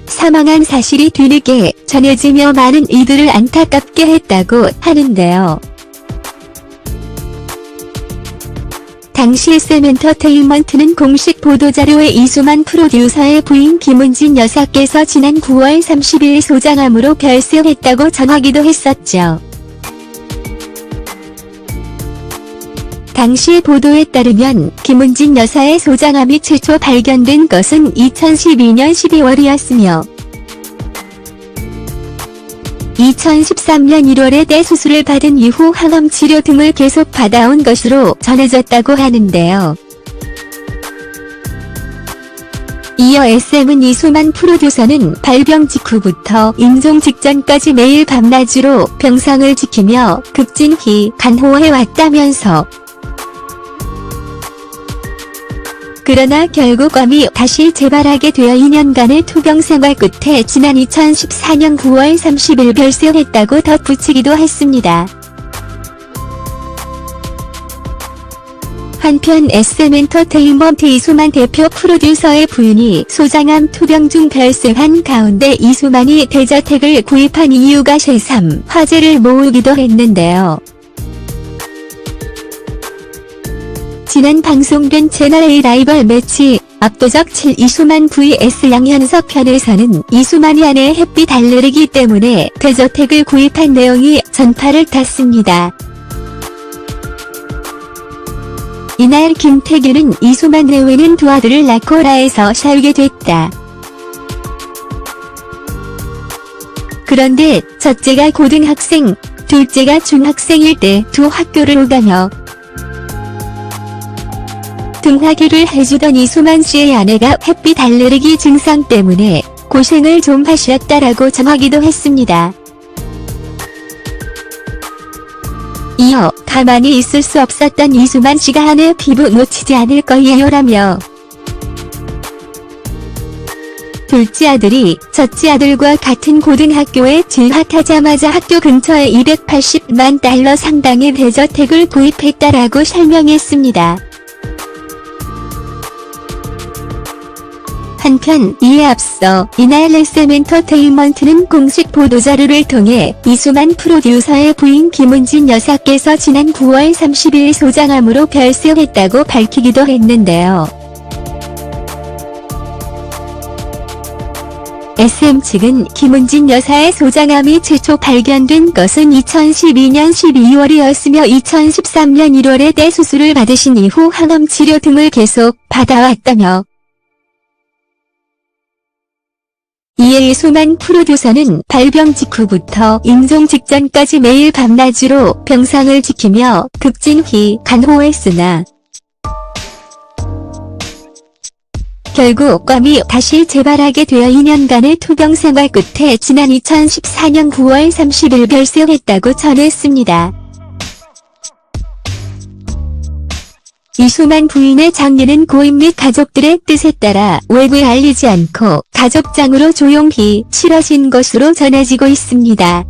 사망한 사실이 뒤늦게 전해지며 많은 이들을 안타깝게 했다고 하는데요. 당시 SM엔터테인먼트는 공식 보도자료에 이수만 프로듀서의 부인 김은진 여사께서 지난 9월 30일 소장암으로 별세했다고 전하기도 했었죠. 당시 보도에 따르면 김은진 여사의 소장암이 최초 발견된 것은 2012년 12월이었으며 2013년 1월에 대수술을 받은 이후 항암 치료 등을 계속 받아온 것으로 전해졌다고 하는데요. 이어 SM은 이수만 프로듀서는 발병 직후부터 임종 직전까지 매일 밤낮으로 병상을 지키며 극진히 간호해왔다면서 그러나 결국 암이 다시 재발하게 되어 2년간의 투병 생활 끝에 지난 2014년 9월 30일 별세했다고 덧붙이기도 했습니다. 한편 SM엔터테인먼트 이수만 대표 프로듀서의 부인이 소장암 투병 중 별세한 가운데 이수만이 대저택을 구입한 이유가 새삼 화제를 모으기도 했는데요. 지난 방송된 채널A 라이벌 매치 압도적 7 이수만 vs 양현석 편에서는 이수만이 아내 햇빛 알레르기 때문에 대저택을 구입한 내용이 전파를 탔습니다. 이날 김태균은 이수만 내외는 두 아들을 낳고 라에서 살게 됐다. 그런데 첫째가 고등학생, 둘째가 중학생일 때 두 학교를 오가며 등하교를 해주던 이수만 씨의 아내가 햇빛 알레르기 증상 때문에 고생을 좀 하셨다라고 전하기도 했습니다. 이어 가만히 있을 수 없었던 이수만 씨가 아내 피부 놓치지 않을 거예요라며 둘째 아들이 첫째 아들과 같은 고등학교에 진학하자마자 학교 근처에 280만 달러 상당의 대저택을 구입했다라고 설명했습니다. 한편 이에 앞서 이날 SM엔터테인먼트는 공식 보도자료를 통해 이수만 프로듀서의 부인 김은진 여사께서 지난 9월 30일 소장암으로 별세했다고 밝히기도 했는데요. SM 측은 김은진 여사의 소장암이 최초 발견된 것은 2012년 12월이었으며 2013년 1월에 대수술을 받으신 이후 항암 치료 등을 계속 받아왔다며 이에 이수만 프로듀서는 발병 직후부터 임종 직전까지 매일 밤낮으로 병상을 지키며 극진히 간호했으나 결국 암이 다시 재발하게 되어 2년간의 투병 생활 끝에 지난 2014년 9월 30일 별세했다고 전했습니다. 이수만 부인의 장례는 고인 및 가족들의 뜻에 따라 외부에 알리지 않고 가족장으로 조용히 치러진 것으로 전해지고 있습니다.